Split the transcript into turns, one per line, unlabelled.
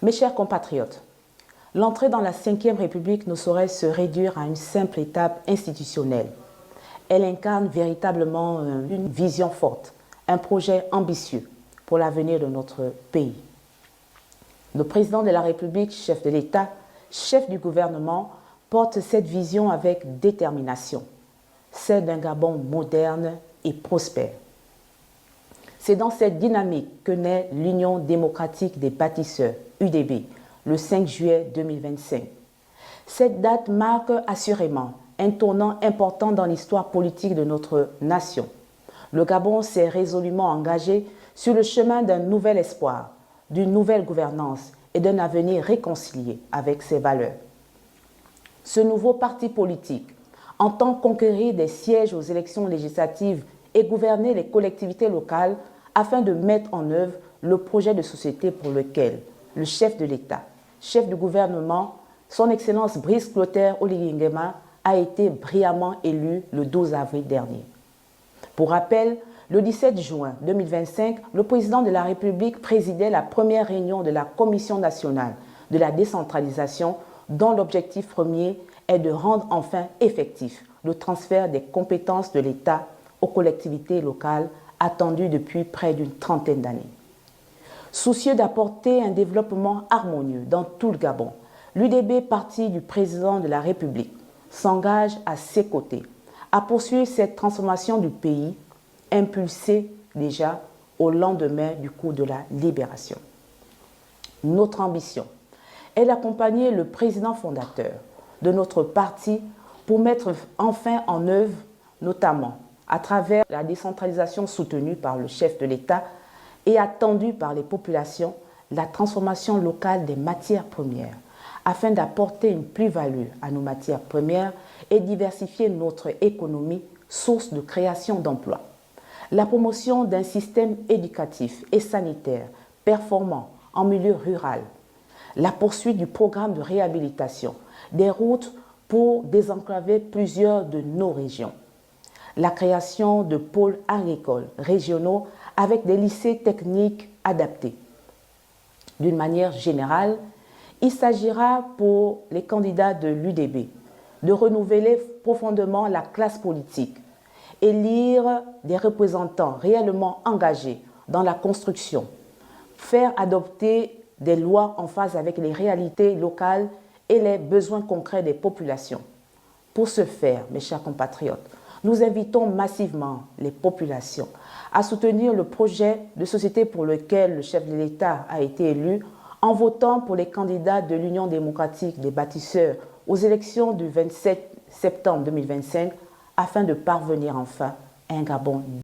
Mes chers compatriotes, l'entrée dans la Ve République ne saurait se réduire à une simple étape institutionnelle. Elle incarne véritablement une vision forte, un projet ambitieux pour l'avenir de notre pays. Le président de la République, chef de l'État, chef du gouvernement, porte cette vision avec détermination, celle d'un Gabon moderne et prospère. C'est dans cette dynamique que naît l'Union démocratique des bâtisseurs, UDB, le 5 juillet 2025. Cette date marque assurément un tournant important dans l'histoire politique de notre nation. Le Gabon s'est résolument engagé sur le chemin d'un nouvel espoir, d'une nouvelle gouvernance et d'un avenir réconcilié avec ses valeurs. Ce nouveau parti politique entend conquérir des sièges aux élections législatives et gouverner les collectivités locales afin de mettre en œuvre le projet de société pour lequel le chef de l'État, chef du gouvernement, son Excellence Brice Clotaire Oligui Nguema, a été brillamment élu le 12 avril dernier. Pour rappel, le 17 juin 2025, le président de la République présidait la première réunion de la Commission nationale de la décentralisation dont l'objectif premier est de rendre enfin effectif le transfert des compétences de l'État aux collectivités locales attendu depuis près d'une trentaine d'années. Soucieux d'apporter un développement harmonieux dans tout le Gabon, l'UDB, parti du président de la République, s'engage à ses côtés à poursuivre cette transformation du pays, impulsée déjà au lendemain du coup de la libération. Notre ambition est d'accompagner le président fondateur de notre parti pour mettre enfin en œuvre, notamment à travers la décentralisation soutenue par le chef de l'État et attendue par les populations, la transformation locale des matières premières, afin d'apporter une plus-value à nos matières premières et diversifier notre économie, source de création d'emplois. La promotion d'un système éducatif et sanitaire performant en milieu rural, la poursuite du programme de réhabilitation, des routes pour désenclaver plusieurs de nos régions, la création de pôles agricoles régionaux avec des lycées techniques adaptés. D'une manière générale, il s'agira pour les candidats de l'UDB de renouveler profondément la classe politique, élire des représentants réellement engagés dans la construction, faire adopter des lois en phase avec les réalités locales et les besoins concrets des populations. Pour ce faire, mes chers compatriotes, nous invitons massivement les populations à soutenir le projet de société pour lequel le chef de l'État a été élu en votant pour les candidats de l'Union démocratique des bâtisseurs aux élections du 27 septembre 2025 afin de parvenir enfin à un Gabon